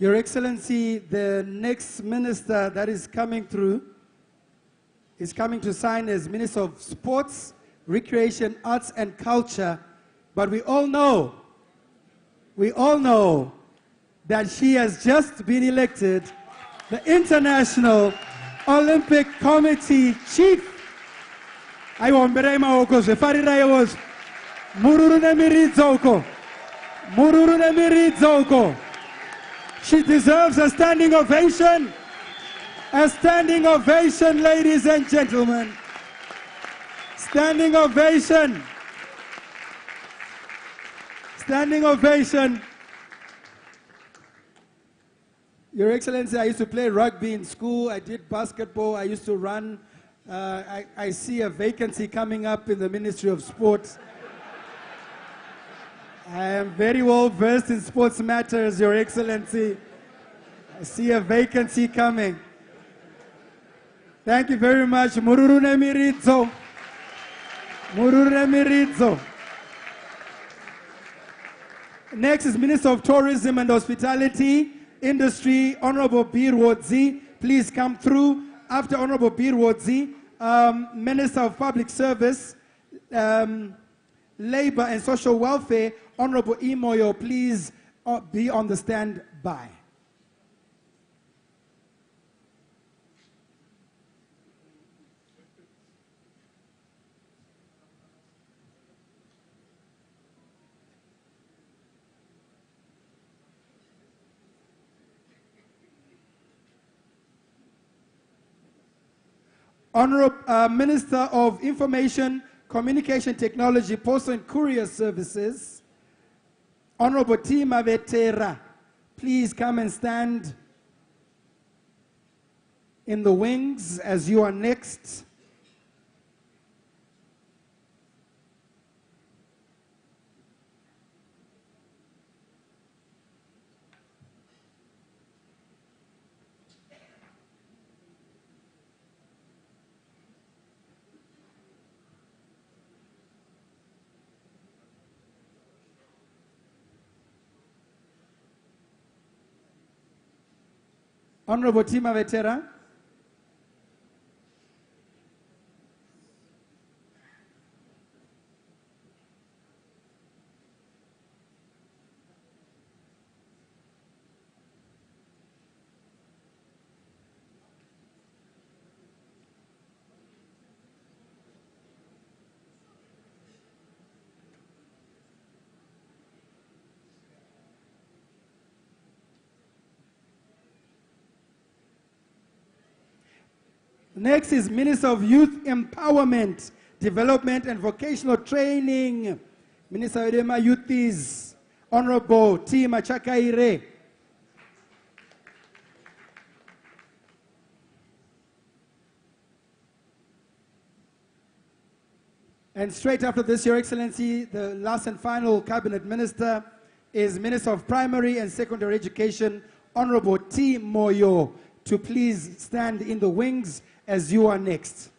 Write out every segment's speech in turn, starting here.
Your Excellency, the next minister that is coming through is coming to sign as Minister of Sports, Recreation, Arts and Culture. But we all know that she has just been elected the International Olympic Committee Chief. I want She deserves a standing ovation. A standing ovation, ladies and gentlemen. Standing ovation. Standing ovation. Your Excellency, I used to play rugby in school. I did basketball. I used to run. I see a vacancy coming up in the Ministry of Sports. I am very well versed in sports matters, Your Excellency. I see a vacancy coming. Thank you very much. Mururune Mirizo. Mururune Mirizo. Next is Minister of Tourism and Hospitality Industry, Honorable Bir Wodzi. Please come through. After Honorable Bir Wodzi, Minister of Public Service, Labor and Social Welfare, Honorable Imoyo, please be on the standby. Honorable Minister of Information, Communication Technology, Postal and Courier Services, Honorable T. Mavetera, please come and stand in the wings as you are next. Honorable Tima Vetera. Next is Minister of Youth Empowerment, Development and Vocational Training. Minister of Youth is Honorable T. Machakaire. And straight after this, Your Excellency, the last and final Cabinet Minister is Minister of Primary and Secondary Education, Honorable T. Moyo, to please stand in the wings as you are next.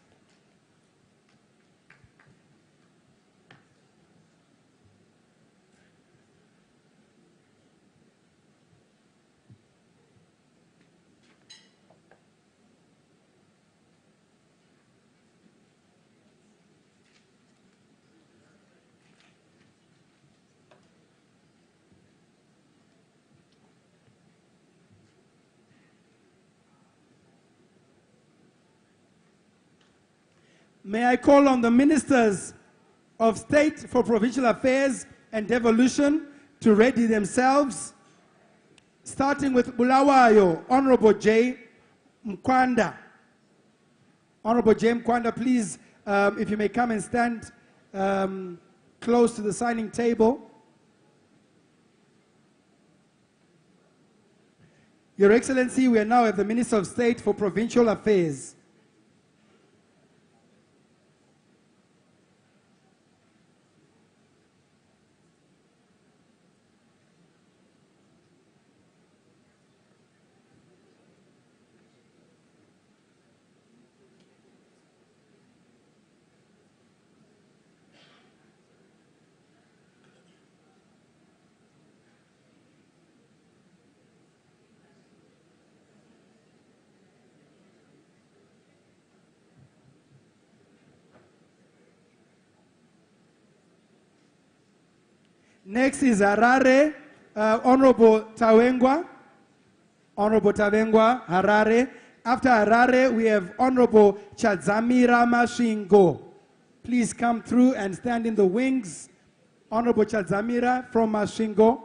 May I call on the Ministers of State for Provincial Affairs and Devolution to ready themselves, starting with Bulawayo, Honorable J. Mkwanda. Honorable J. Mkwanda, please, if you may come and stand close to the signing table. Your Excellency, we are now at the Minister of State for Provincial Affairs. Next is Harare, Honorable Tawengwa. Honorable Tawengwa, Harare. After Harare, we have Honorable Chadzamira Mashingo. Please come through and stand in the wings. Honorable Chadzamira from Mashingo.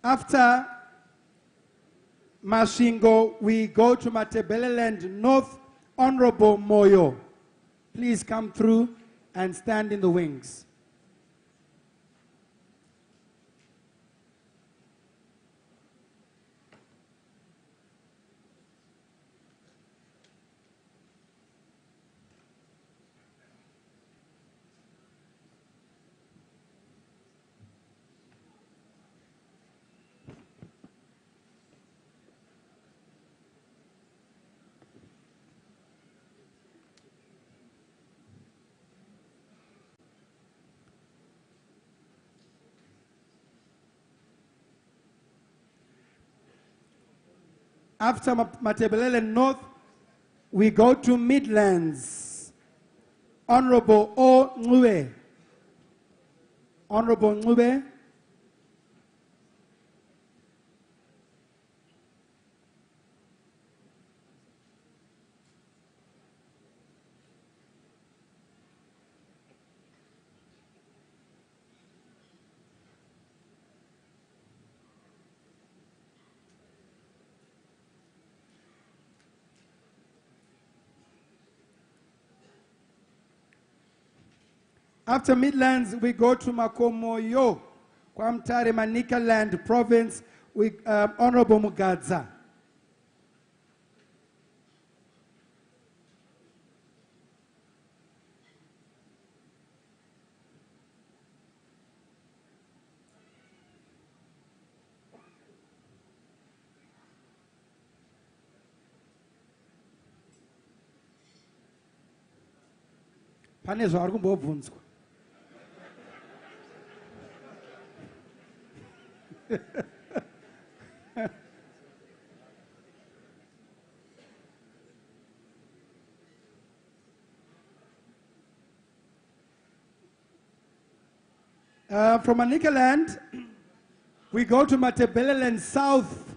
After Mashingo, we go to Matebeleland North, Honorable Moyo. Please come through and stand in the wings. After Matebelele North, we go to Midlands. Honorable O. Ngube. Honorable Ngube. After Midlands, we go to Makomoyo, Kwamtare Manicaland Province, with Honorable Mugadza. Pane zvari kumbobvunzwa. From Manicaland, we go to Matebeleland South.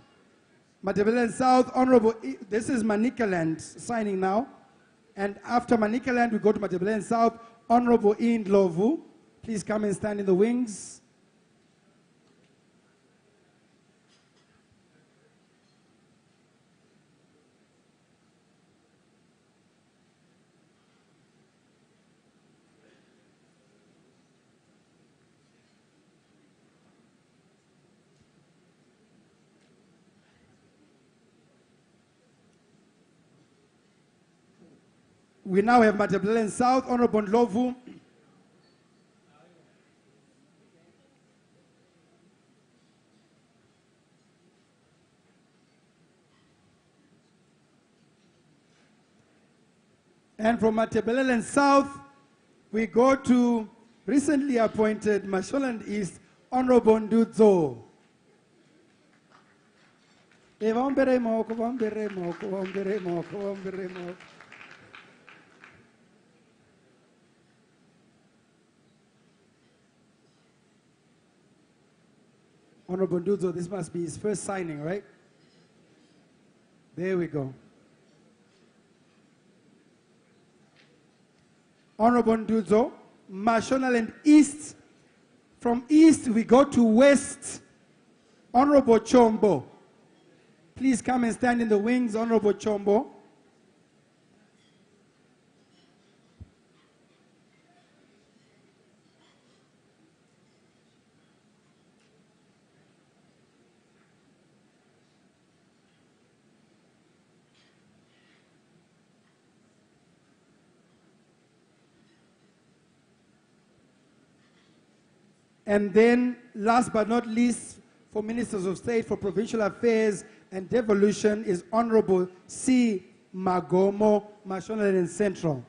Matebeleland South, Honorable, this is Manicaland signing now. And after Manicaland, we go to Matebeleland South, Honorable Indlovu. Please come and stand in the wings. We now have Matebeleland South, Honorable Ndlovu. And from Matebeleland South, we go to recently appointed Mashonaland East, Honorable Ndudzo. Honorable Ndudzo, this must be his first signing, right? There we go. Honorable Ndudzo, Mashonaland East. From East, we go to West. Honorable Chombo. Please come and stand in the wings, Honorable Chombo. And then, last but not least, for Ministers of State for Provincial Affairs and Devolution is Honorable C. Magomo, Mashonaland Central.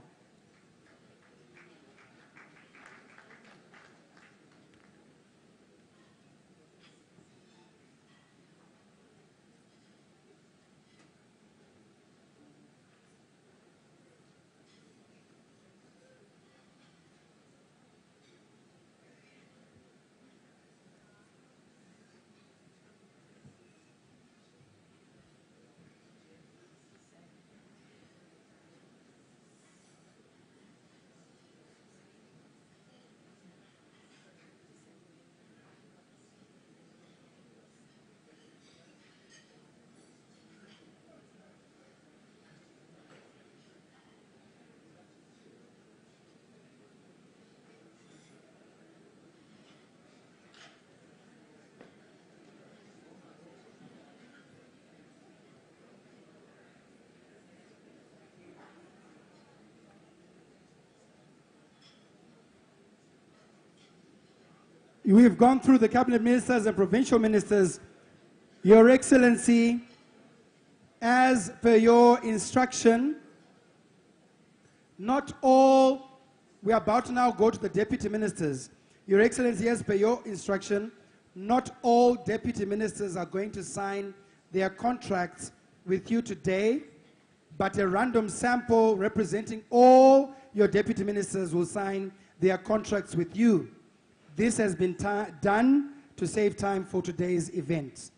We've gone through the cabinet ministers and provincial ministers. Your Excellency, as per your instruction, not all, we are about to now go to the deputy ministers. Your Excellency, as per your instruction, not all deputy ministers are going to sign their contracts with you today, but a random sample representing all your deputy ministers will sign their contracts with you. This has been done to save time for today's event.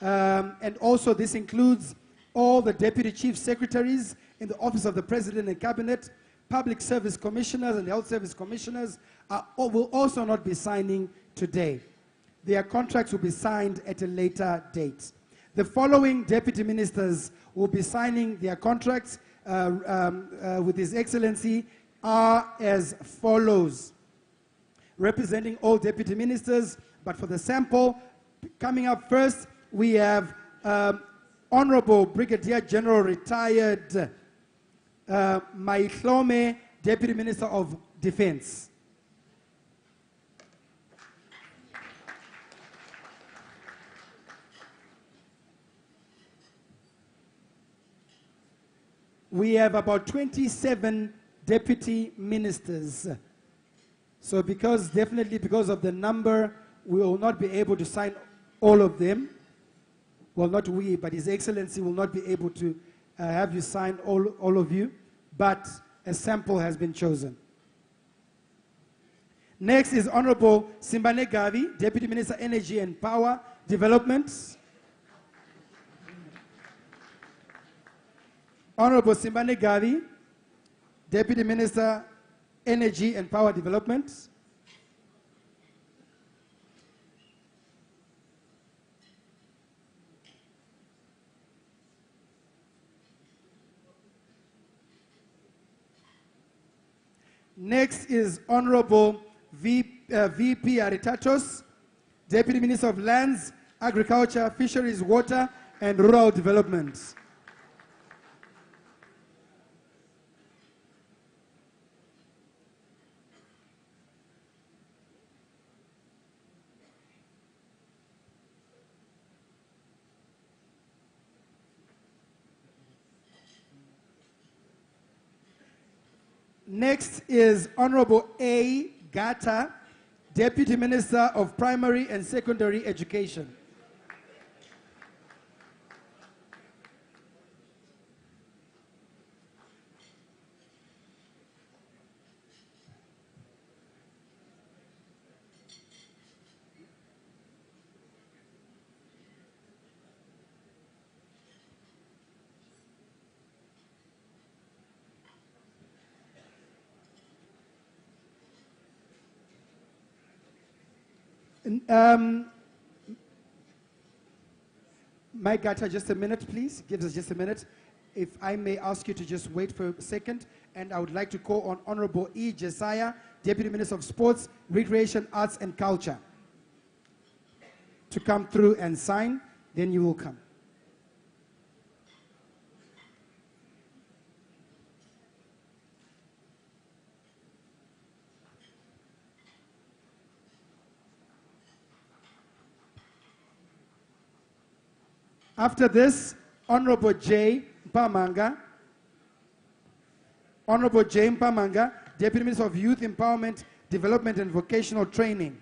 And also this includes all the deputy chief secretaries in the office of the President and Cabinet, public service commissioners and health service commissioners will also not be signing today. Their contracts will be signed at a later date. The following deputy ministers will be signing their contracts with His Excellency are as follows. Representing all deputy ministers, but for the sample, coming up first, we have Honorable Brigadier General Retired Maihlome, Deputy Minister of Defense. We have about 27 deputy ministers. So definitely because of the number, we will not be able to sign all of them. Well, not we, but His Excellency will not be able to have you sign all of you, but a sample has been chosen. Next is Honorable Mnangagwa, Deputy Minister, Energy and Power Development. Honorable Mnangagwa, Deputy Minister, Energy and Power Development. Next is Honorable VP Aritatos, Deputy Minister of Lands, Agriculture, Fisheries, Water and Rural Development. Next is Honorable A. Gata, Deputy Minister of Primary and Secondary Education. Mike Gata, just a minute, please. Give us just a minute. If I may ask you to just wait for a second, and I would like to call on Honorable E. Jesiah, Deputy Minister of Sports, Recreation, Arts and Culture, to come through and sign. Then you will come. After this, Honorable J. Mpamanga. Honorable J. Mpamanga, Deputy Minister of Youth Empowerment, Development and Vocational Training.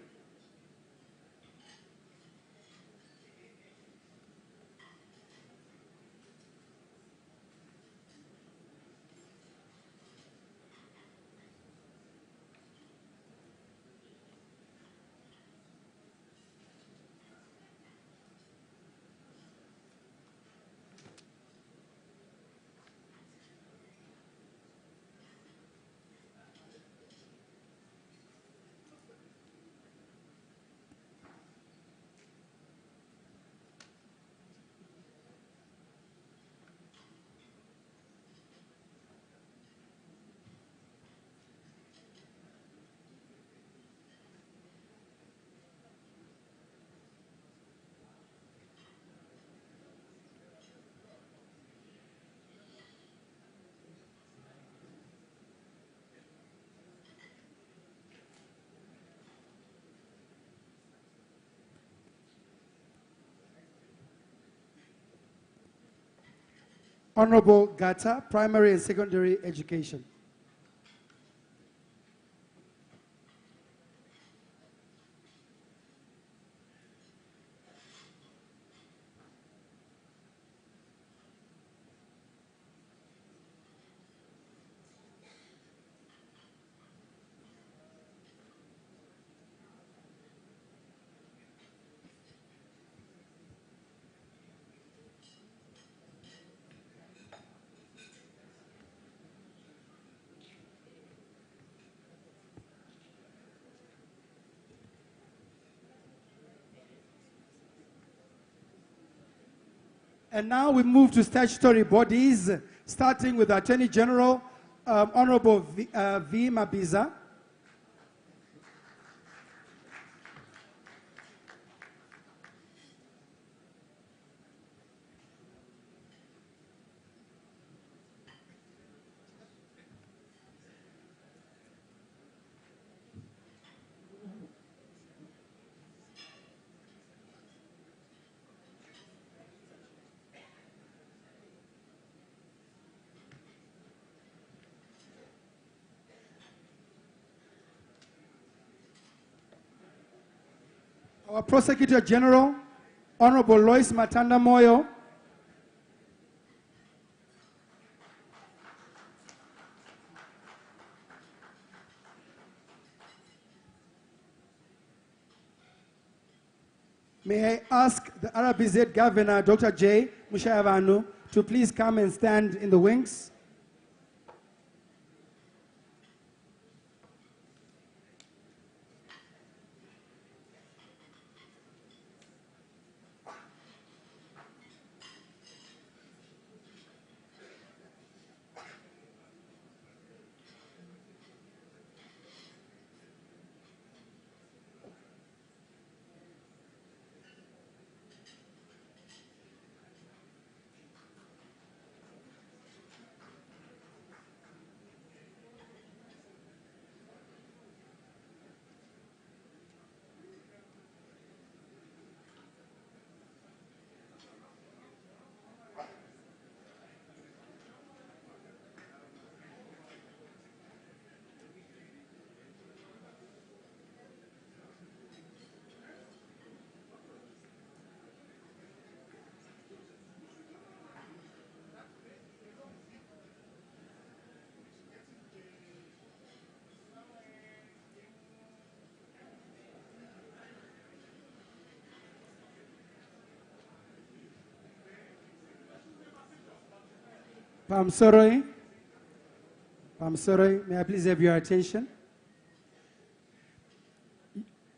Honorable Gata, Primary and Secondary Education. And now we move to statutory bodies, starting with Attorney General, Honorable V. Mabiza. Our Prosecutor General, Honorable Lois Matanda Moyo. May I ask the RBZ Governor, Dr. J. Mushayavanu, to please come and stand in the wings. Pamsoroi, may I please have your attention?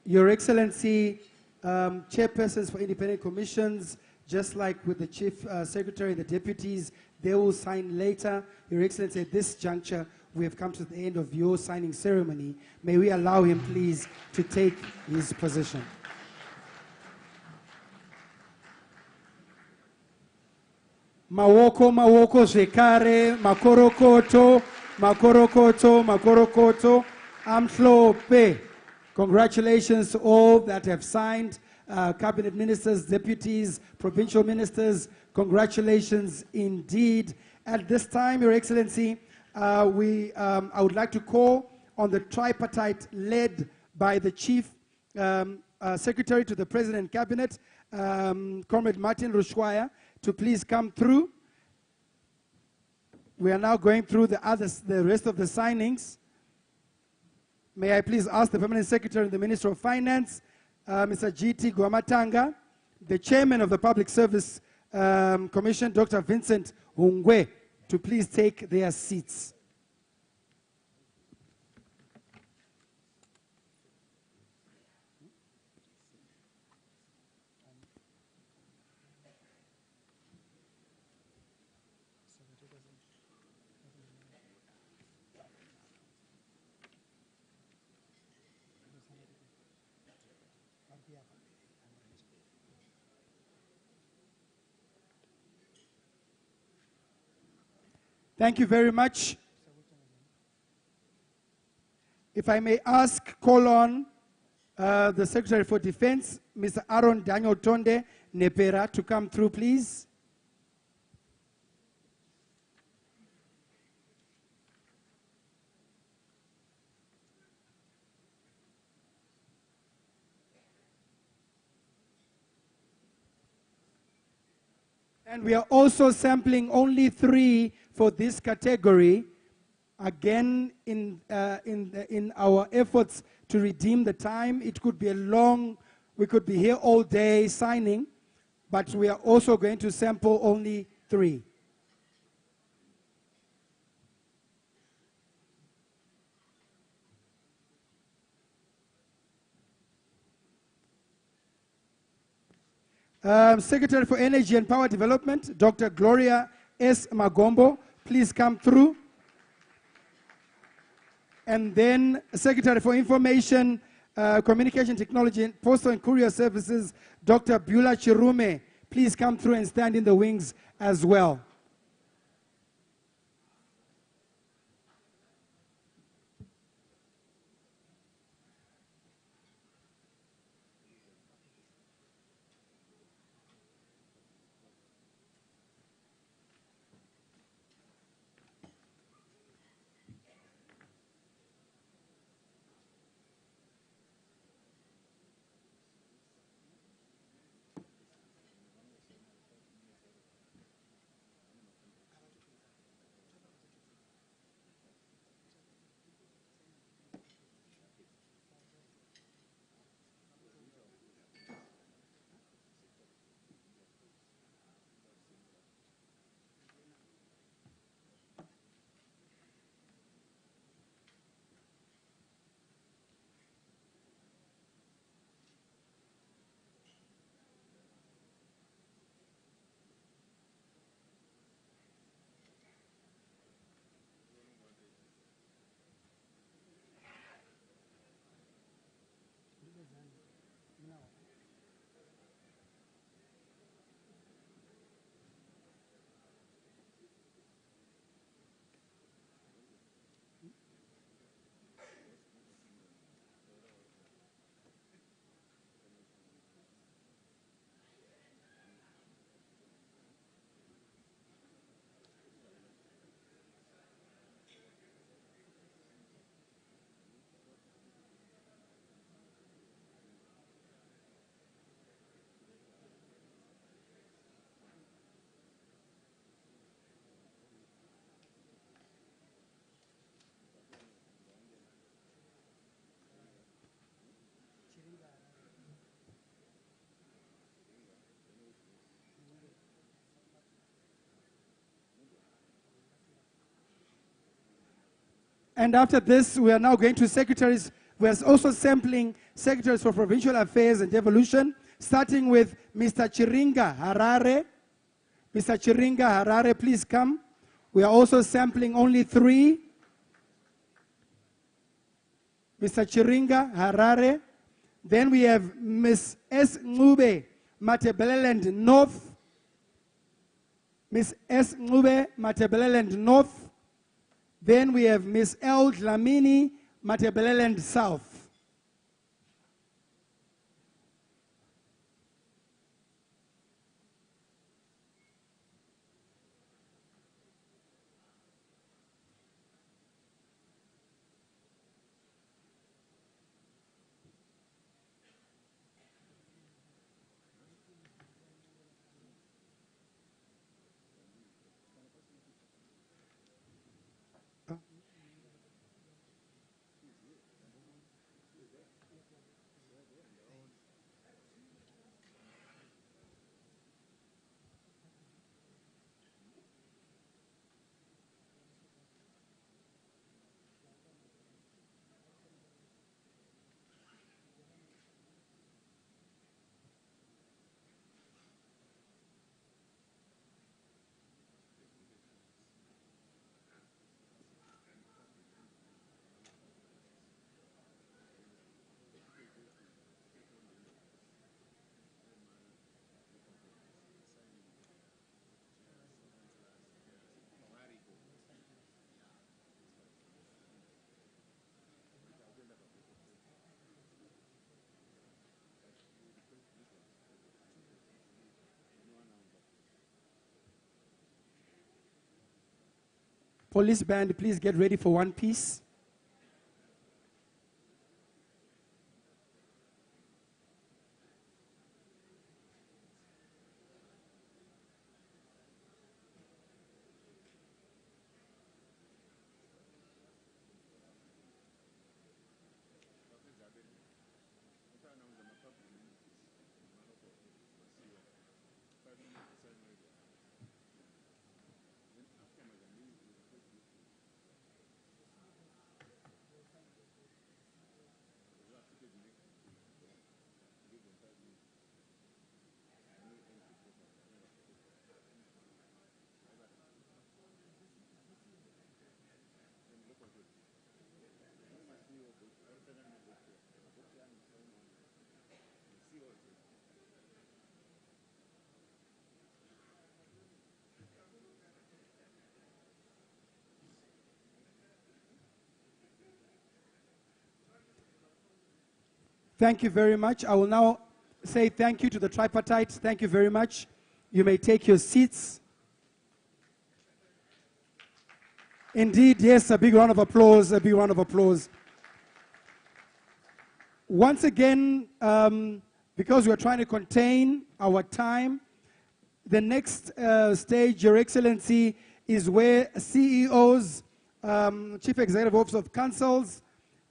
Your Excellency, chairpersons for independent commissions, just like with the Chief Secretary and the deputies, they will sign later. Your Excellency, at this juncture, we have come to the end of your signing ceremony. May we allow him, please, to take his position. Mawoko, mawoko, zvekare, makorokoto, makorokoto, makorokoto, amhlope. Congratulations to all that have signed, cabinet ministers, deputies, provincial ministers. Congratulations indeed. At this time, Your Excellency, I would like to call on the tripartite led by the Chief Secretary to the President Cabinet, Comrade Martin Rushwaya, to please come through. We are now going through the rest of the signings. May I please ask the Permanent Secretary and the Minister of Finance, Mr. G.T. Gwamatanga, the Chairman of the Public Service Commission, Dr. Vincent Hungwe, to please take their seats. Thank you very much. If I may ask, call on the Secretary for Defense, Mr. Aaron Daniel Tonde Nepera, to come through, please. And we are also sampling only 3 for this category. Again, in our efforts to redeem the time, it could be a long, we could be here all day signing, but we are also going to sample only 3. Secretary for Energy and Power Development, Dr. Gloria S. Magombo, please come through. And then Secretary for Information, Communication Technology, and Postal and Courier Services, Dr. Beulah Chirume, please come through and stand in the wings as well. And after this, we are now going to secretaries. We are also sampling secretaries for provincial affairs and devolution, starting with Mr. Chiringa Harare. Mr. Chiringa Harare, please come. We are also sampling only 3. Mr. Chiringa Harare. Then we have Ms. S. Ngube Matebeleland North. Ms. S. Ngube Matebeleland North. Then we have Ms. L. Dlamini Matebeleland South. Police band, please get ready for one piece. Thank you very much. I will now say thank you to the tripartite. Thank you very much. You may take your seats. Indeed, yes, a big round of applause, a big round of applause. Once again, because we're trying to contain our time, the next stage, Your Excellency, is where CEOs, Chief Executive Officers of councils,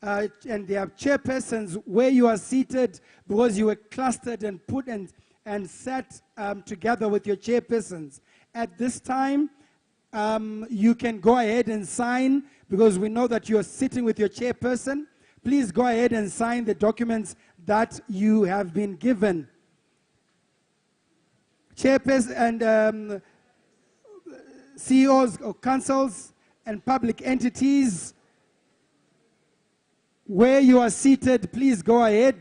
and their chairpersons, where you are seated, because you were clustered and put and sat together with your chairpersons. At this time, you can go ahead and sign, because we know that you are sitting with your chairperson. Please go ahead and sign the documents that you have been given. Chairpersons and CEOs of councils and public entities, where you are seated, please go ahead.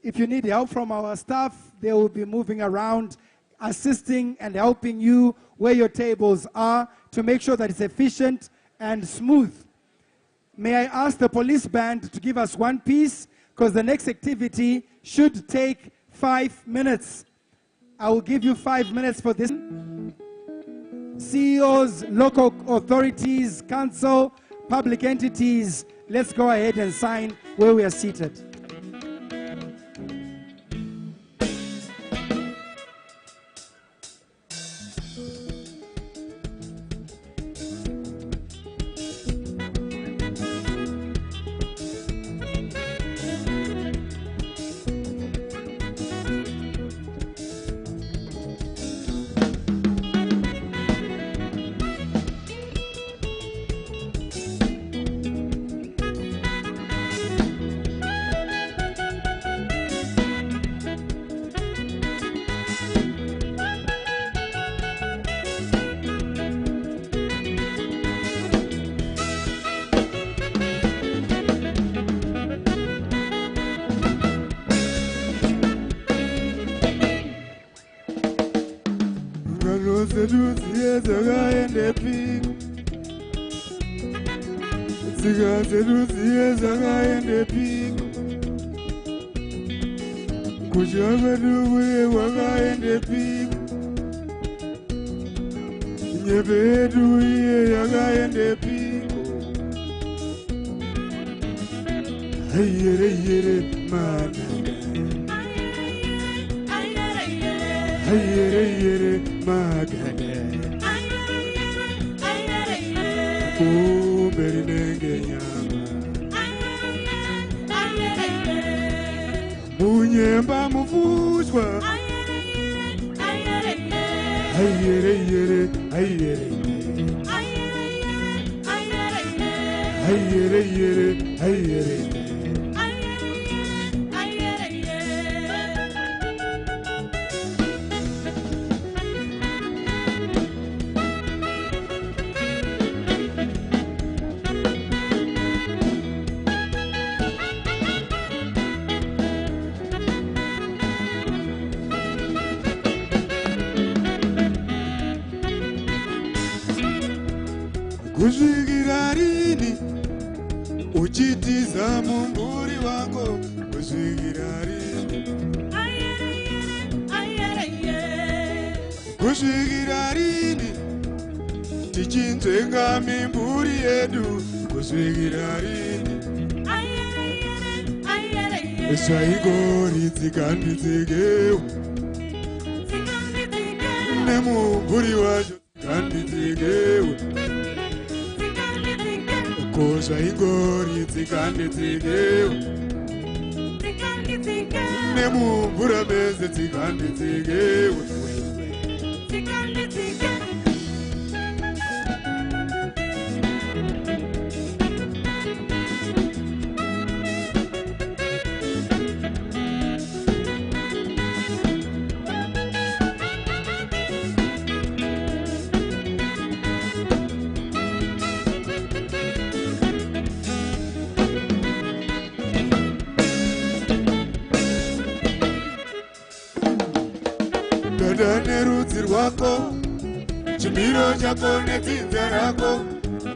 If you need help from our staff, they will be moving around, assisting and helping you where your tables are to make sure that it's efficient and smooth. May I ask the police band to give us one piece, because the next activity should take 5 minutes. I will give you 5 minutes for this. CEOs, local authorities, council, public entities, let's go ahead and sign where we are seated. Chimiro chako netinza rako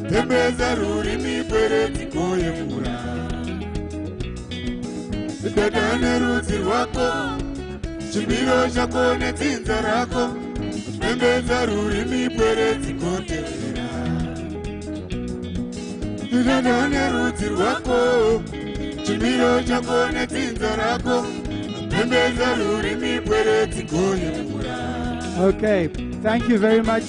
tembeza rurimi pere tikoye mura dada nerudzi rwako, chimiro chako netsinza rako, pembedza rurimi pweredzi kotevera. Dada nerudzi rwako, chimiro chako netsinza rako, pembedza rurimi pweredzi kotevera. Okay, thank you very much.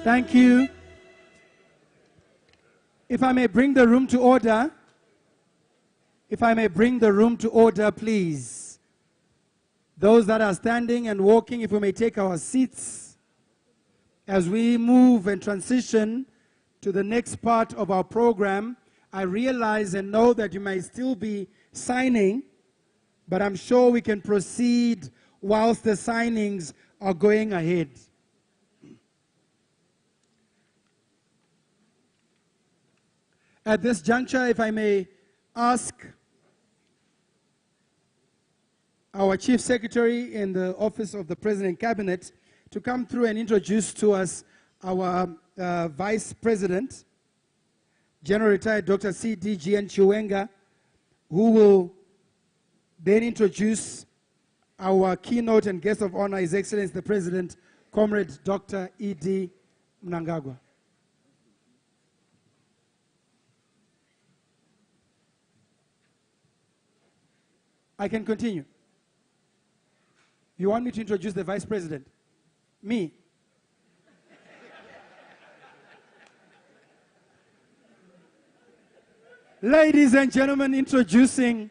Thank you. If I may bring the room to order. If I may bring the room to order, please. Those that are standing and walking, if we may take our seats as we move and transition to the next part of our program. I realize and know that you might still be signing, but I'm sure we can proceed whilst the signings are going ahead. At this juncture, if I may ask our Chief Secretary in the Office of the President Cabinet to come through and introduce to us our Vice President, General Retired Dr. C.D.G.N. Chiwenga, who will then introduce our keynote and guest of honor, His Excellency the President, Comrade Dr. H.E Mnangagwa. I can continue. You want me to introduce the Vice President? Me? Ladies and gentlemen, introducing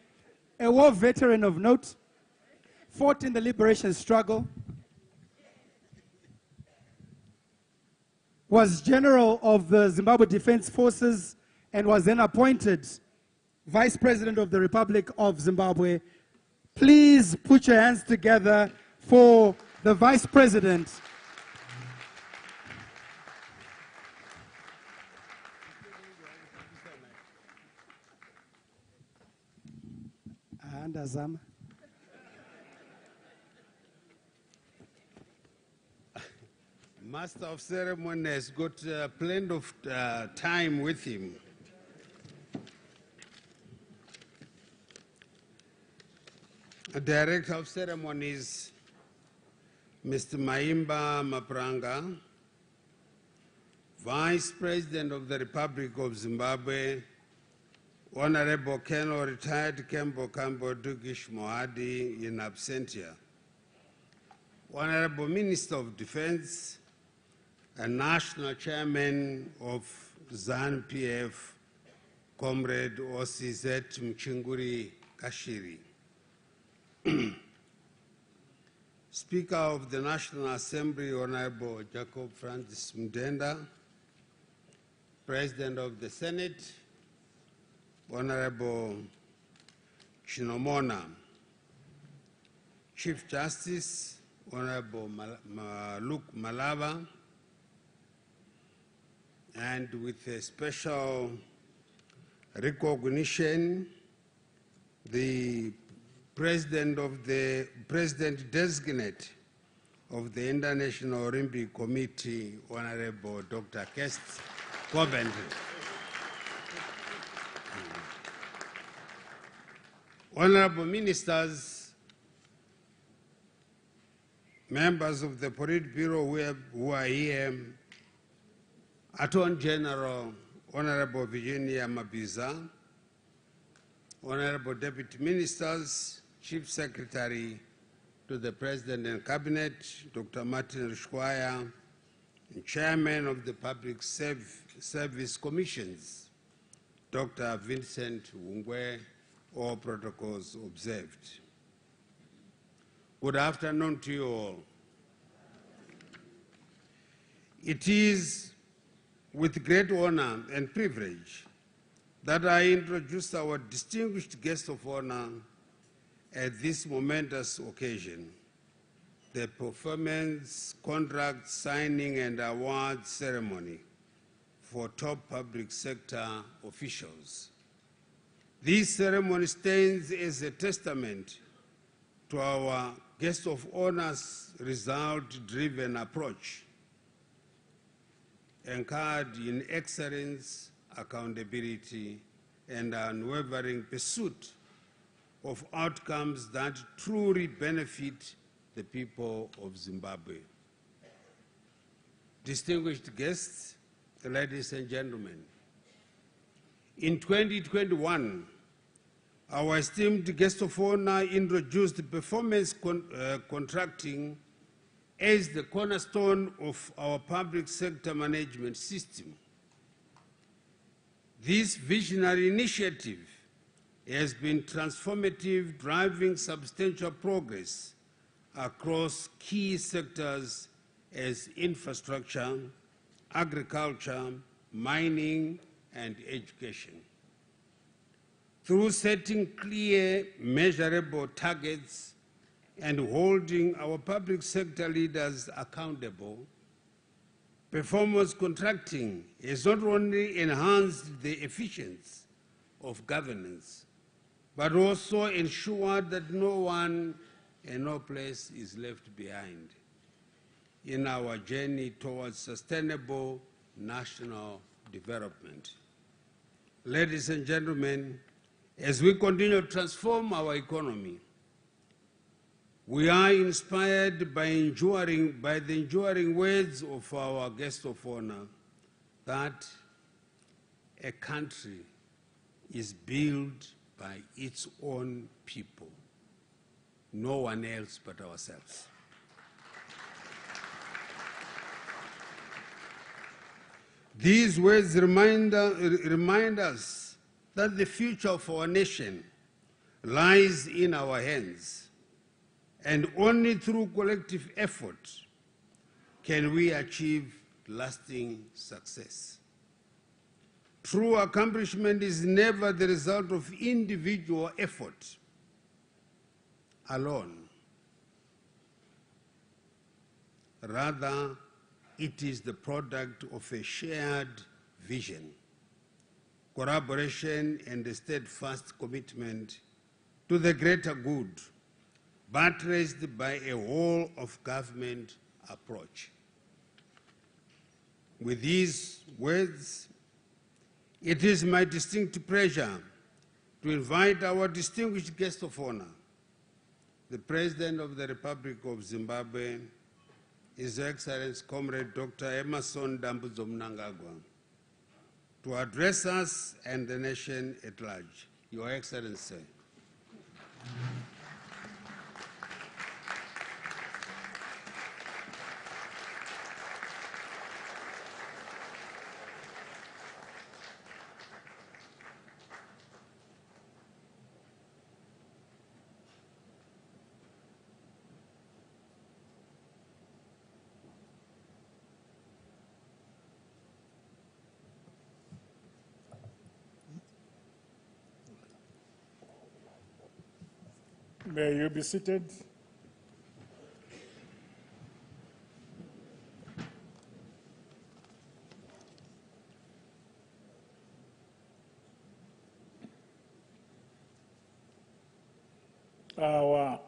a war veteran of note, fought in the liberation struggle, was General of the Zimbabwe Defense Forces, and was then appointed Vice President of the Republic of Zimbabwe. Please put your hands together for the Vice President. And Azam. Master of Ceremony has got plenty of time with him. Director of Ceremonies, Mr. Maimba Mapranga, Vice President of the Republic of Zimbabwe, Honorable Colonel Retired Kembo Kambo Dugish Mohadi in absentia, Honorable Minister of Defense and National Chairman of ZANU-PF, Comrade Osizet Mchinguri Kashiri, Speaker of the National Assembly, Honorable Jacob Francis Mdenda, President of the Senate, Honorable Chinomona, Chief Justice, Honorable Luke Malava, and with a special recognition, the President-designate of the International Olympic Committee, Honorable Dr. Kest Coventry. Honorable Ministers, members of the Politburo who are here, Attorney General, Honorable Virginia Mabiza, Honorable Deputy Ministers, Chief Secretary to the President and Cabinet, Dr. Martin Rushkwaya, and Chairman of the Public Service Commissions, Dr. Vincent Wungwe, all protocols observed. Good afternoon to you all. It is with great honor and privilege that I introduce our distinguished guest of honor at this momentous occasion, the Perfomance Contract Signing and Award Ceremony for top public sector officials. This ceremony stands as a testament to our guest of honor's result-driven approach. anchored in excellence, accountability, and unwavering pursuit of outcomes that truly benefit the people of Zimbabwe. Distinguished guests, ladies and gentlemen, in 2021, our esteemed guest of honor introduced performance contracting as the cornerstone of our public sector management system. This visionary initiative has been transformative, driving substantial progress across key sectors as infrastructure, agriculture, mining, and education. Through setting clear, measurable targets and holding our public sector leaders accountable, performance contracting has not only enhanced the efficiency of governance, but also ensured that no one and no place is left behind in our journey towards sustainable national development. Ladies and gentlemen, as we continue to transform our economy, we are inspired by the enduring words of our guest of honor that a country is built by its own people, no one else but ourselves. These words remind us that the future of our nation lies in our hands, and only through collective effort can we achieve lasting success. True accomplishment is never the result of individual effort alone. Rather, it is the product of a shared vision, collaboration, and a steadfast commitment to the greater good, buttressed by a whole-of-government approach. With these words, it is my distinct pleasure to invite our distinguished guest of honor, the President of the Republic of Zimbabwe, His Excellency Comrade Dr. Emmerson Mnangagwa, to address us and the nation at large. Your Excellency. May you be seated. Our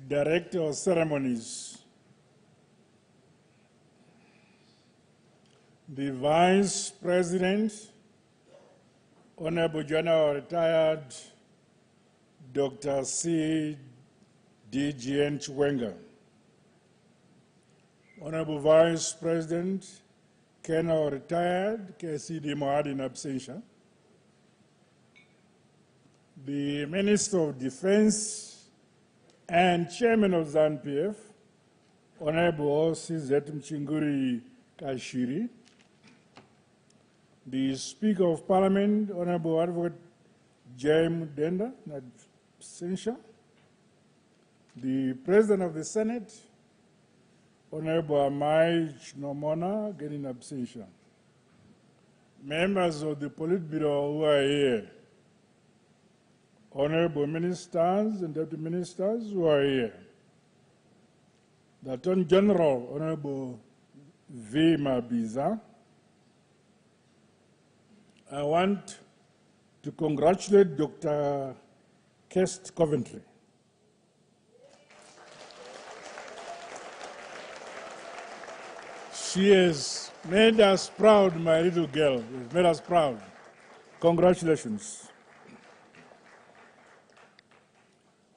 Director of Ceremonies, the Vice President, Honorable General Retired Dr. C.D.G.N. Chiwenga, Honorable Vice President, Colonel Retired K.C.D. Mohad in absentia, the Minister of Defense and Chairman of ZANU-PF, Honorable C.Z. Mchinguri Kashiri, the Speaker of Parliament, Honorable Advocate James Denda, absentia, the President of the Senate, Honorable Amai Nomona, getting absentia. Members of the Politburo who are here, Honorable Ministers and Deputy Ministers who are here, the Attorney General, Honorable V. Mabiza. I want to congratulate Dr. Kest Coventry. She has made us proud, my little girl. She has made us proud. Congratulations.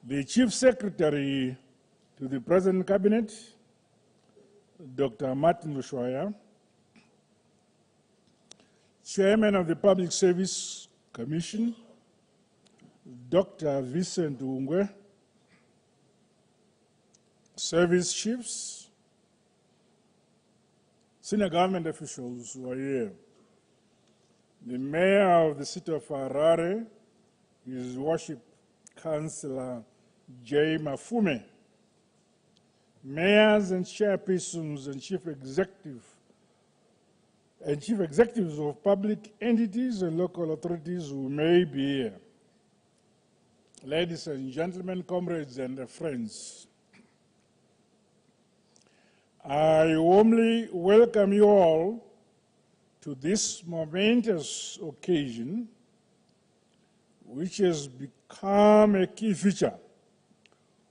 The Chief Secretary to the President Cabinet, Dr. Martin Lushoya, Chairman of the Public Service Commission, Dr. Vincent Ungwe, service chiefs, senior government officials who are here, the mayor of the city of Harare, His Worship Councillor J. Mafume, mayors and chairpersons and chief executives of public entities and local authorities who may be here. Ladies and gentlemen, comrades and friends, I warmly welcome you all to this momentous occasion, which has become a key feature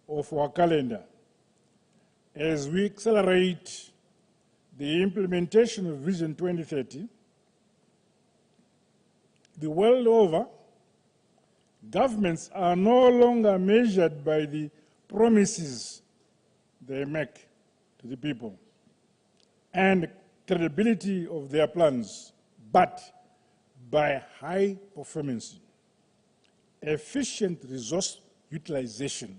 of our calendar as we accelerate the implementation of Vision 2030. The world over, governments are no longer measured by the promises they make to the people and credibility of their plans, but by high performance, efficient resource utilization,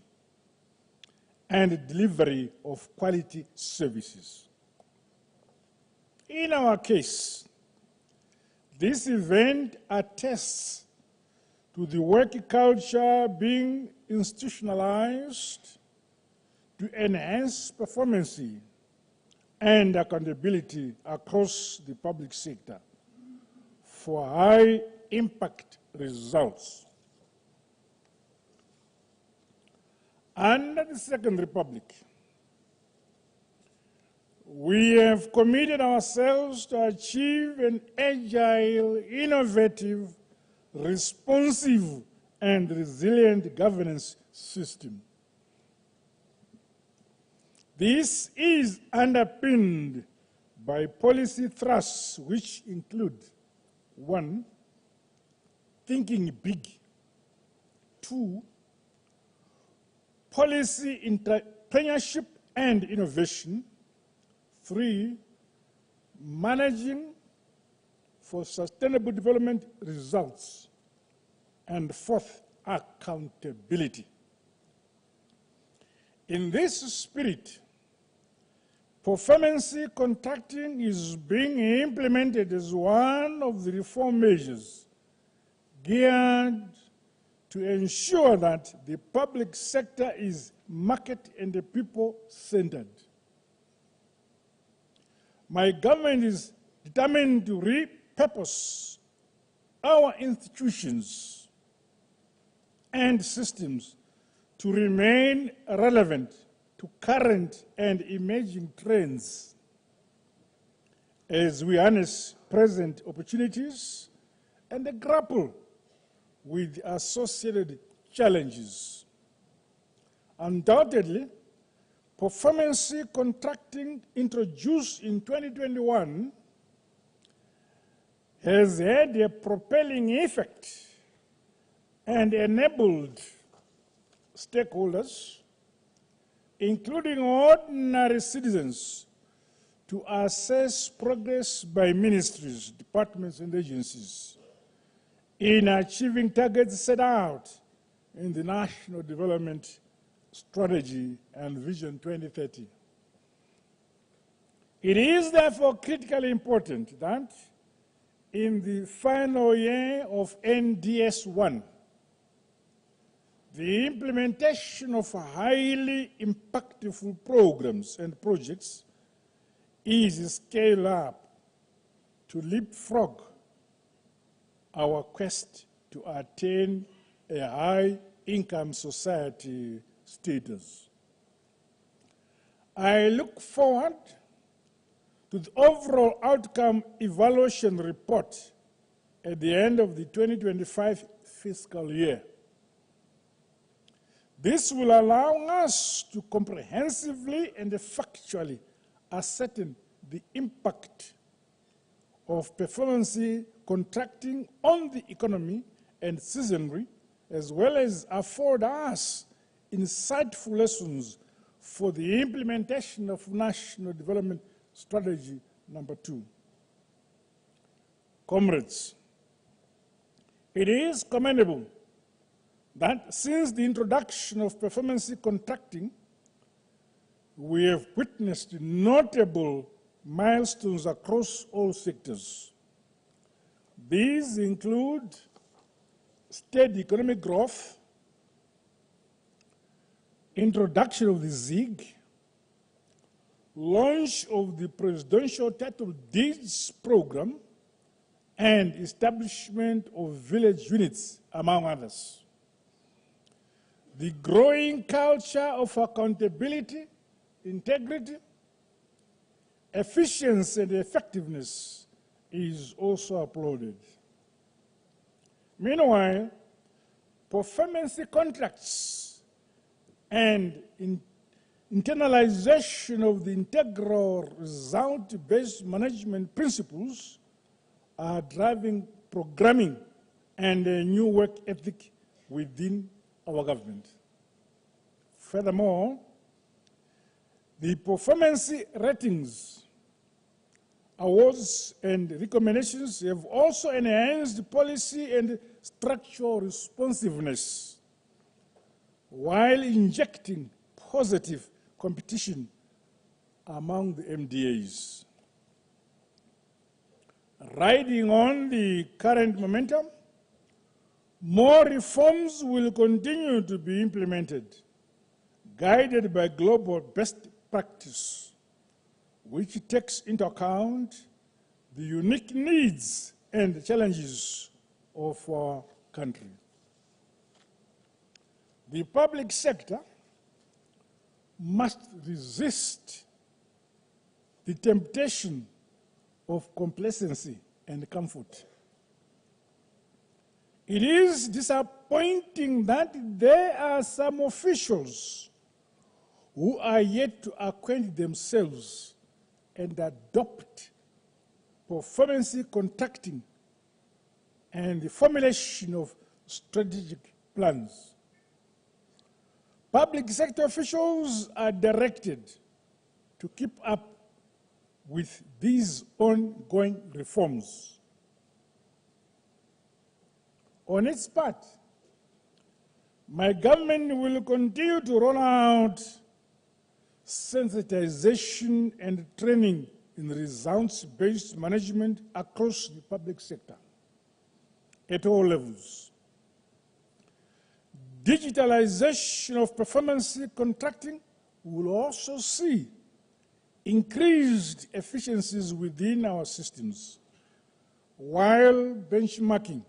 and delivery of quality services. In our case, this event attests to the work culture being institutionalized to enhance performance and accountability across the public sector for high impact results. Under the Second Republic, we have committed ourselves to achieve an agile, innovative, responsive, and resilient governance system. This is underpinned by policy thrusts which include: 1, thinking big; 2, policy entrepreneurship and innovation; 3, managing for sustainable development results; and 4th, accountability. In this spirit, performance contracting is being implemented as one of the reform measures geared to ensure that the public sector is market and people-centered. My government is determined to repurpose our institutions and systems to remain relevant to current and emerging trends as we harness present opportunities and grapple with associated challenges. Undoubtedly, performance contracting introduced in 2021 has had a propelling effect and enabled stakeholders, including ordinary citizens, to assess progress by ministries, departments, and agencies in achieving targets set out in the National Development Strategy and Vision 2030. It is therefore critically important that in the final year of NDS-1, the implementation of highly impactful programs and projects is scaled up to leapfrog our quest to attain a high-income society status. I look forward to the overall outcome evaluation report at the end of the 2025 fiscal year. This will allow us to comprehensively and factually ascertain the impact of performance contracting on the economy and citizenry, as well as afford us insightful lessons for the implementation of National Development Strategy number 2. Comrades, it is commendable that since the introduction of performance contracting, we have witnessed notable milestones across all sectors. These include steady economic growth, introduction of the ZIG, launch of the Presidential Title Deeds Program, and establishment of village units, among others. The growing culture of accountability, integrity, efficiency, and effectiveness is also applauded. Meanwhile, performance contracts and internalization of the integral result-based management principles are driving programming and a new work ethic within our government. Furthermore, the performance ratings, awards, and recommendations have also enhanced policy and structural responsiveness while injecting positive competition among the MDAs. Riding on the current momentum, more reforms will continue to be implemented, guided by global best practice, which takes into account the unique needs and challenges of our country. The public sector must resist the temptation of complacency and comfort. It is disappointing that there are some officials who are yet to acquaint themselves and adopt performance contracting and the formulation of strategic plans. Public sector officials are directed to keep up with these ongoing reforms. On its part, my government will continue to roll out sensitization and training in results-based management across the public sector at all levels. Digitalization of performance contracting will also see increased efficiencies within our systems, while benchmarking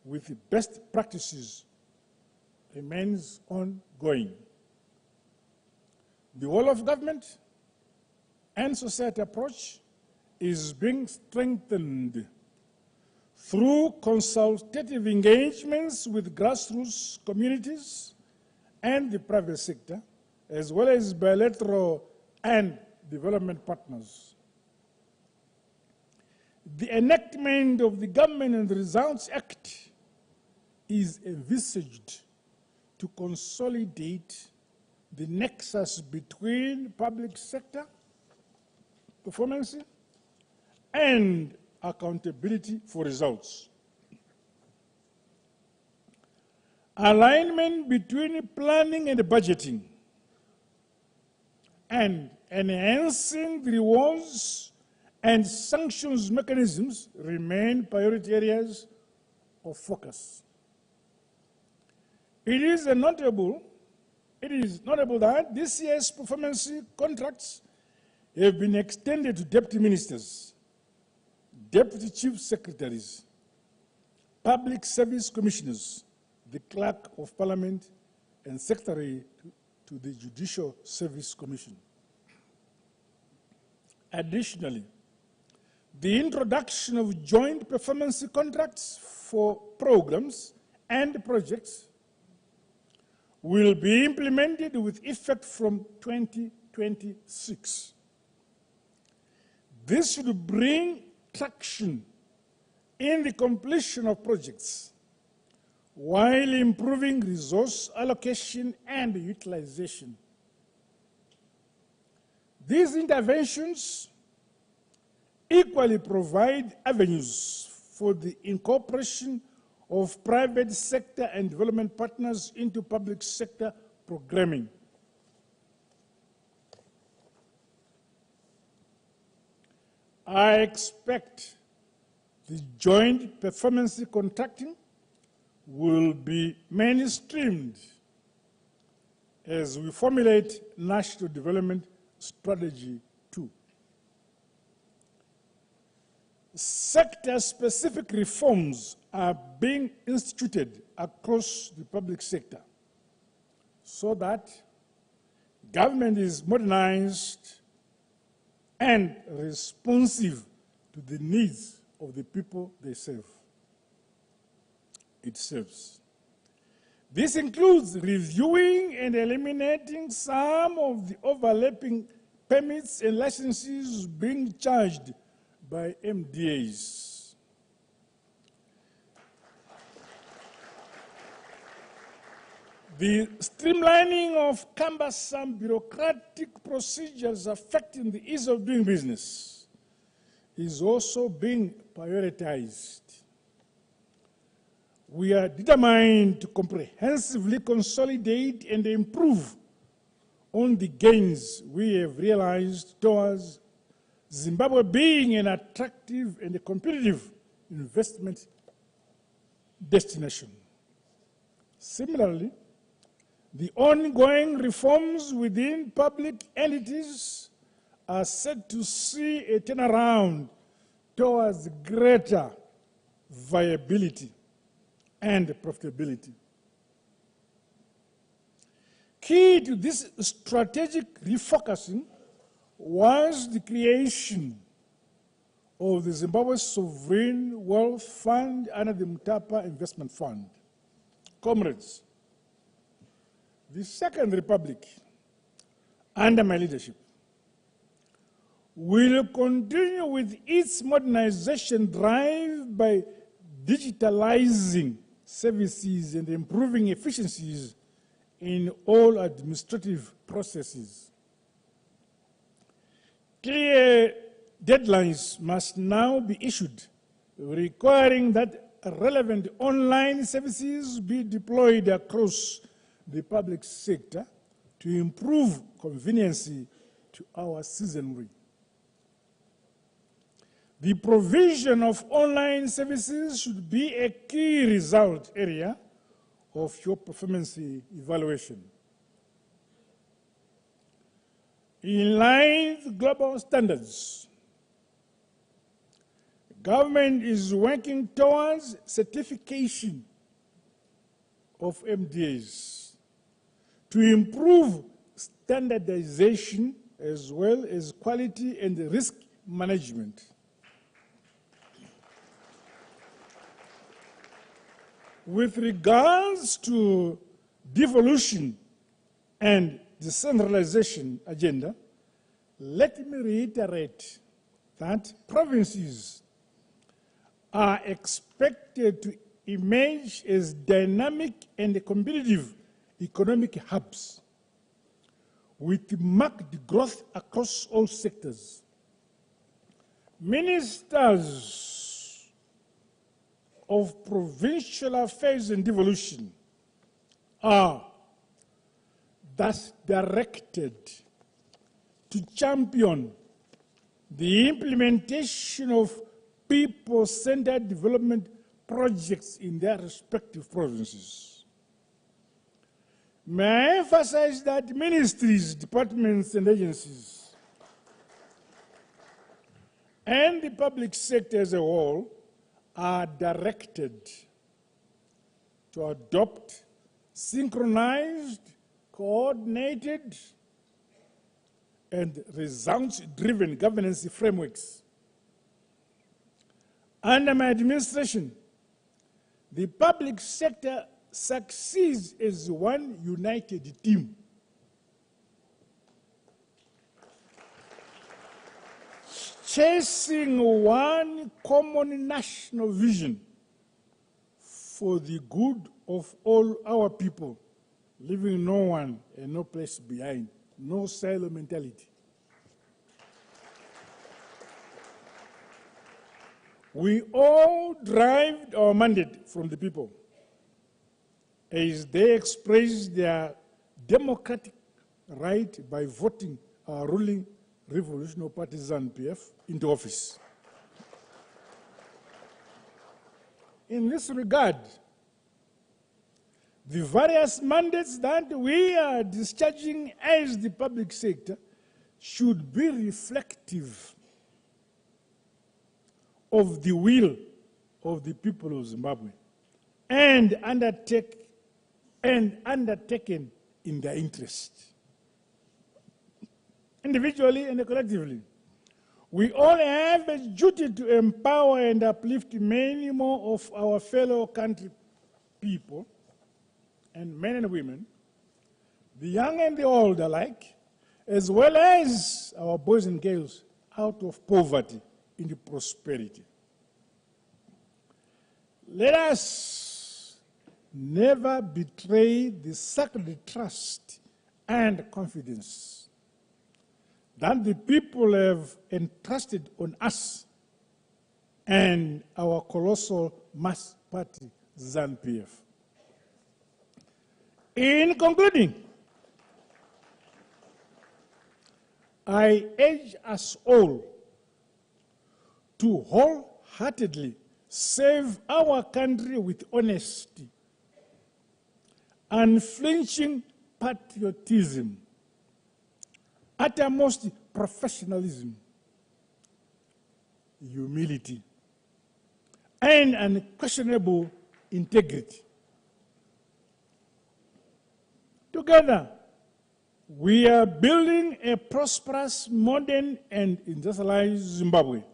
with best practices remains ongoing. The whole of government and society approach is being strengthened through consultative engagements with grassroots communities and the private sector, as well as bilateral and development partners. The enactment of the Government and the Results Act is envisaged to consolidate the nexus between public sector performance and accountability for results. Alignment between planning and budgeting and enhancing the rewards and sanctions mechanisms remain priority areas of focus. It is notable that this year's performance contracts have been extended to deputy ministers, deputy chief secretaries, public service commissioners, the clerk of parliament, and secretary to the Judicial Service Commission. Additionally, the introduction of joint performance contracts for programs and projects will be implemented with effect from 2026. This should bring traction in the completion of projects while improving resource allocation and utilization. These interventions equally provide avenues for the incorporation of private sector and development partners into public sector programming. I expect the joint performance contracting will be mainstreamed as we formulate National Development Strategy 2. Sector-specific reforms are being instituted across the public sector so that government is modernized and responsive to the needs of the people they serve. It serves. This includes reviewing and eliminating some of the overlapping permits and licenses being charged by MDAs. The streamlining of cumbersome bureaucratic procedures affecting the ease of doing business is also being prioritized. We are determined to comprehensively consolidate and improve on the gains we have realized towards Zimbabwe being an attractive and a competitive investment destination. Similarly, the ongoing reforms within public entities are set to see a turnaround towards greater viability and profitability. Key to this strategic refocusing was the creation of the Zimbabwe Sovereign Wealth Fund under the Mutapa Investment Fund. Comrades, the Second Republic, under my leadership, will continue with its modernization drive by digitalizing services and improving efficiencies in all administrative processes. Clear deadlines must now be issued, requiring that relevant online services be deployed across the public sector to improve convenience to our citizenry. The provision of online services should be a key result area of your performance evaluation. In line with global standards, government is working towards certification of MDAs to improve standardization as well as quality and risk management. With regards to devolution and decentralization agenda, let me reiterate that provinces are expected to emerge as dynamic and competitive economic hubs with marked growth across all sectors. Ministers of Provincial Affairs and Devolution are thus directed to champion the implementation of people-centered development projects in their respective provinces. May I emphasize that ministries, departments, and agencies, and the public sector as a whole are directed to adopt synchronized, coordinated, and results-driven governance frameworks. Under my administration, the public sector succeeds as one united team. chasing one common national vision for the good of all our people, leaving no one and no place behind, no silo mentality. We all derived our mandate from the people as they expressed their democratic right by voting our ruling Revolutionary Party ZANU-PF into office. In this regard, the various mandates that we are discharging as the public sector should be reflective of the will of the people of Zimbabwe and undertaken in their interest. Individually and collectively, we all have a duty to empower and uplift many more of our fellow country people, and men and women, the young and the old alike, as well as our boys and girls, out of poverty into prosperity. Let us never betray the sacred trust and confidence that the people have entrusted on us and our colossal mass party, ZANU-PF. In concluding, I urge us all to wholeheartedly serve our country with honesty, unflinching patriotism, uttermost professionalism, humility, and unquestionable integrity. Together, we are building a prosperous, modern, and industrialized Zimbabwe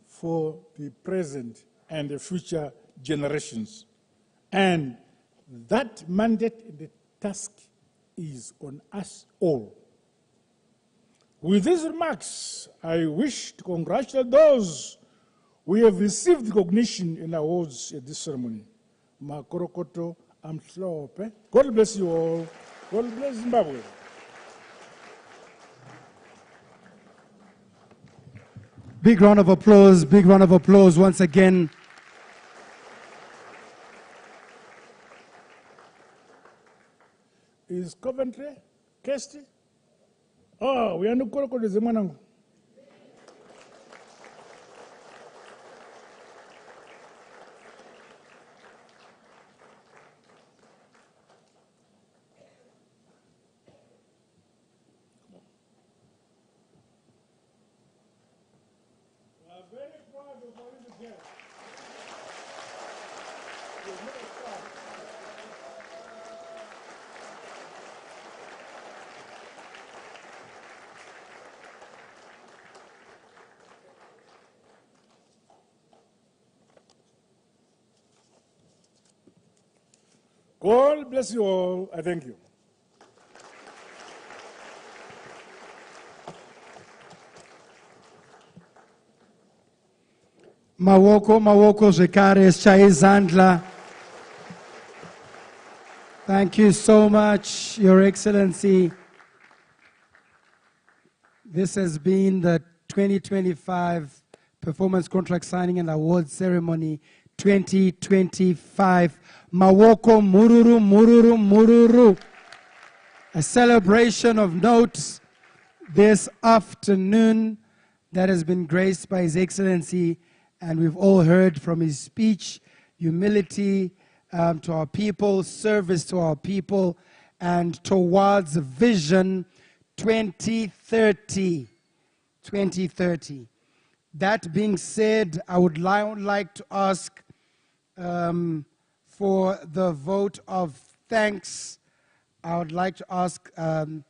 for the present and the future generations. And that mandate and the task is on us all. With these remarks, I wish to congratulate those who have received recognition and awards at this ceremony. Makorokoto Amslope. God bless you all. God bless Zimbabwe. Big round of applause once again. Is Coventry? Kirsty? Oh, we are no Koroko de Zemanango. God bless you all. I thank you. Mawoko Zvekare Chaizandla. Thank you so much, Your Excellency. This has been the 2025 Performance Contract Signing and Awards Ceremony 2025. Mawoko Mururu, Mururu, Mururu. A celebration of note this afternoon that has been graced by His Excellency, and we've all heard from his speech, humility to our people, service to our people, and towards Vision 2030. 2030. That being said, I would like to ask for the vote of thanks. I would like to ask the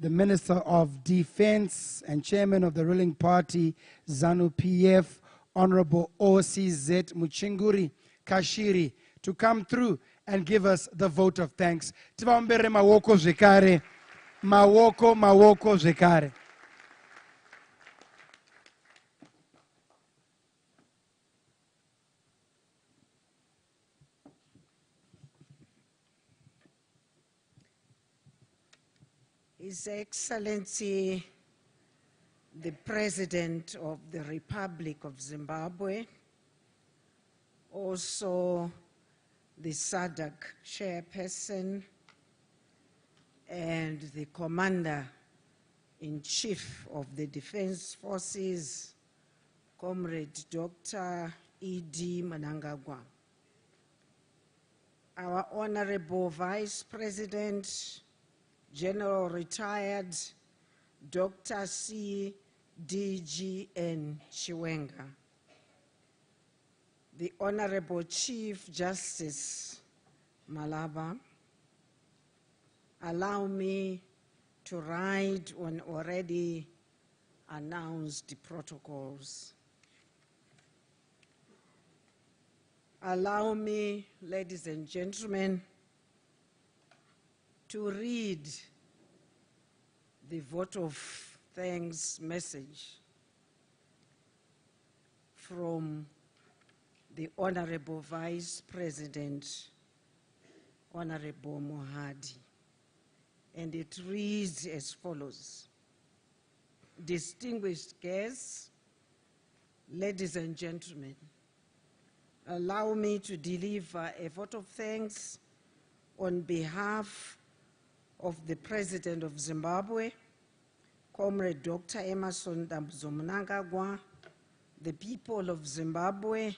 Minister of Defense and Chairman of the ruling party, ZANU-PF, Honorable OCZ Muchinguri Kashiri, to come through and give us the vote of thanks. Tivambere mawoko zvekare. Mawoko zvekare. His Excellency, the President of the Republic of Zimbabwe, also the SADC chairperson and the Commander-in-Chief of the Defense Forces, Comrade Dr. H.E Mnangagwa, our Honorable Vice President, General Retired Dr. C.D.G.N. Chiwenga, the Honorable Chief Justice Malaba. Allow me to ride on already announced protocols. Allow me, ladies and gentlemen, to read the vote of thanks message from the Honorable Vice President, Honorable Mohadi. And it reads as follows. Distinguished guests, ladies and gentlemen, allow me to deliver a vote of thanks on behalf of the President of Zimbabwe, Comrade Dr. Emmerson Mnangagwa, the people of Zimbabwe,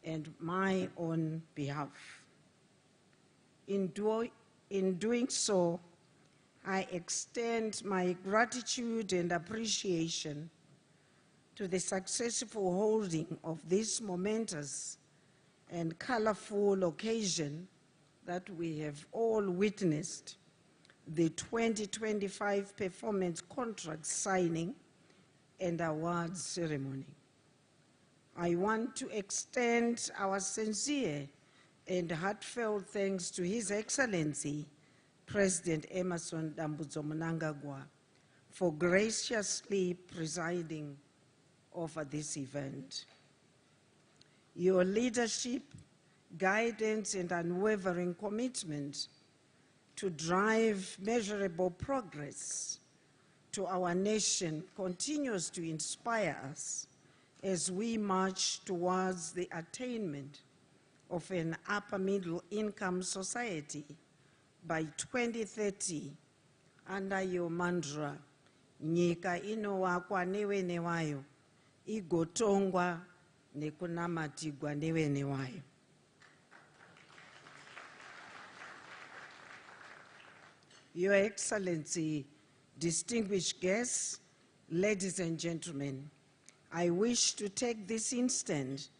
and my own behalf. In doing so, I extend my gratitude and appreciation to the successful holding of this momentous and colorful occasion that we have all witnessed, the 2025 performance contract signing and awards ceremony. I want to extend our sincere and heartfelt thanks to His Excellency, President Emmerson Mnangagwa, for graciously presiding over this event. Your leadership, guidance, and unwavering commitment to drive measurable progress to our nation continues to inspire us as we march towards the attainment of an upper middle income society by 2030 under your mantra, nyika inowakwa nevene vayo, igotongwa nekunamatigwa nevene vayo. Your Excellency, distinguished guests, ladies and gentlemen, I wish to take this instant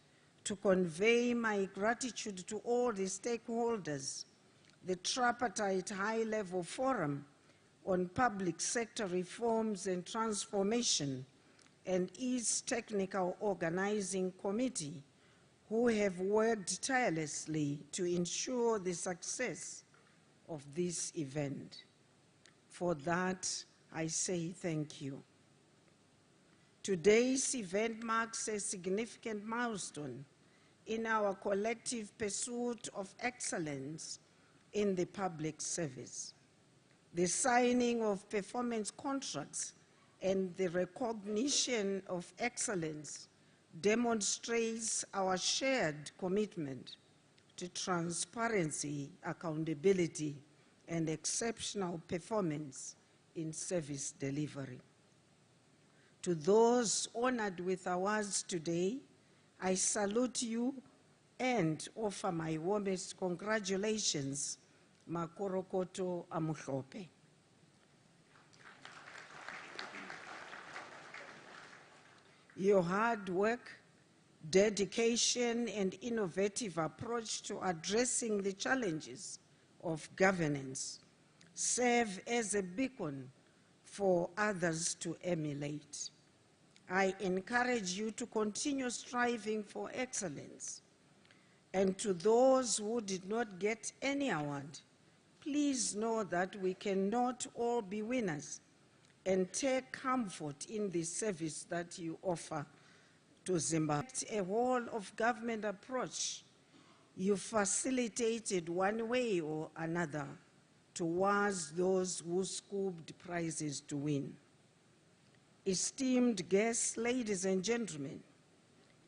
to convey my gratitude to all the stakeholders, the tripartite high-level forum on public sector reforms and transformation, and its technical organizing committee, who have worked tirelessly to ensure the success of this event. For that, I say thank you. Today's event marks a significant milestone in our collective pursuit of excellence in the public service. The signing of performance contracts and the recognition of excellence demonstrates our shared commitment to transparency, accountability, and exceptional performance in service delivery. To those honored with awards today, I salute you and offer my warmest congratulations, Makorokoto Amuhlope. Your hard work, dedication, and innovative approach to addressing the challenges of governance serve as a beacon for others to emulate. I encourage you to continue striving for excellence. And to those who did not get any award, please know that we cannot all be winners, and take comfort in the service that you offer to Zimbabwe. A whole-of-government approach you facilitated one way or another towards those who scooped prizes to win. Esteemed guests, ladies and gentlemen,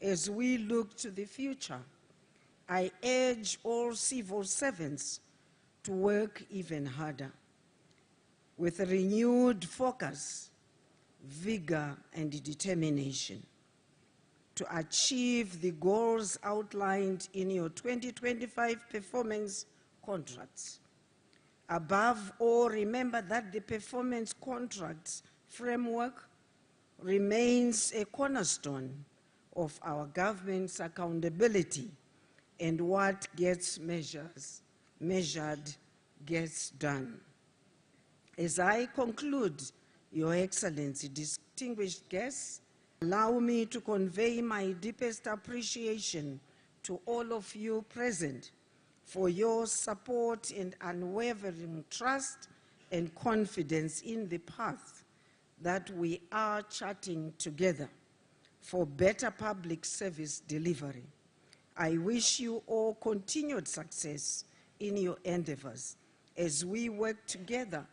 as we look to the future, I urge all civil servants to work even harder with a renewed focus, vigor, and determination to achieve the goals outlined in your 2025 performance contracts. Above all, remember that the performance contracts framework remains a cornerstone of our government's accountability, and what gets measured gets done. As I conclude, Your Excellency, distinguished guests, allow me to convey my deepest appreciation to all of you present for your support and unwavering trust and confidence in the path that we are charting together for better public service delivery. I wish you all continued success in your endeavors as we work together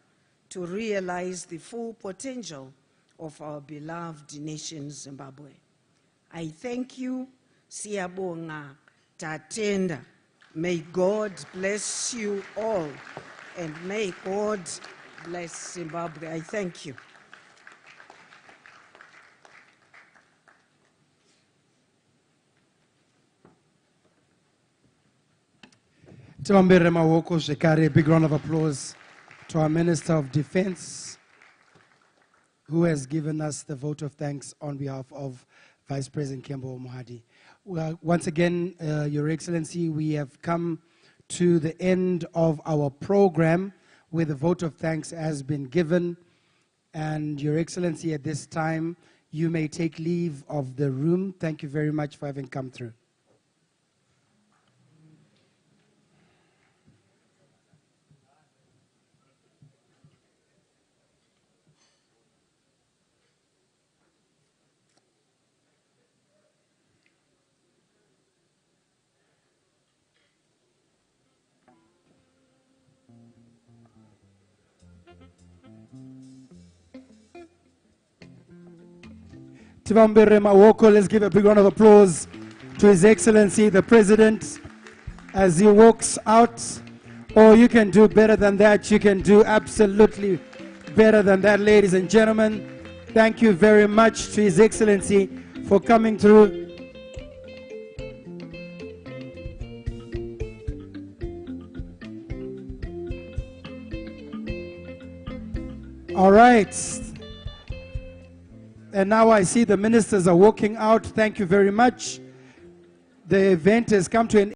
to realize the full potential of our beloved nation, Zimbabwe. I thank you, Siyabonga, Tatenda. May God bless you all, and may God bless Zimbabwe. I thank you. Tibambere Mawoko Shekari, a big round of applause to our Minister of Defense, who has given us the vote of thanks on behalf of Vice President Kembo Mohadi. Well, once again, Your Excellency, we have come to the end of our program where the vote of thanks has been given. And Your Excellency, at this time, you may take leave of the room. Thank you very much for having come through. Tibambere Mawoko, let's give a big round of applause to His Excellency, the President, as he walks out. Or you can do better than that. You can do absolutely better than that, ladies and gentlemen. Thank you very much to His Excellency for coming through. All right. And now I see the ministers are walking out. Thank you very much. The event has come to an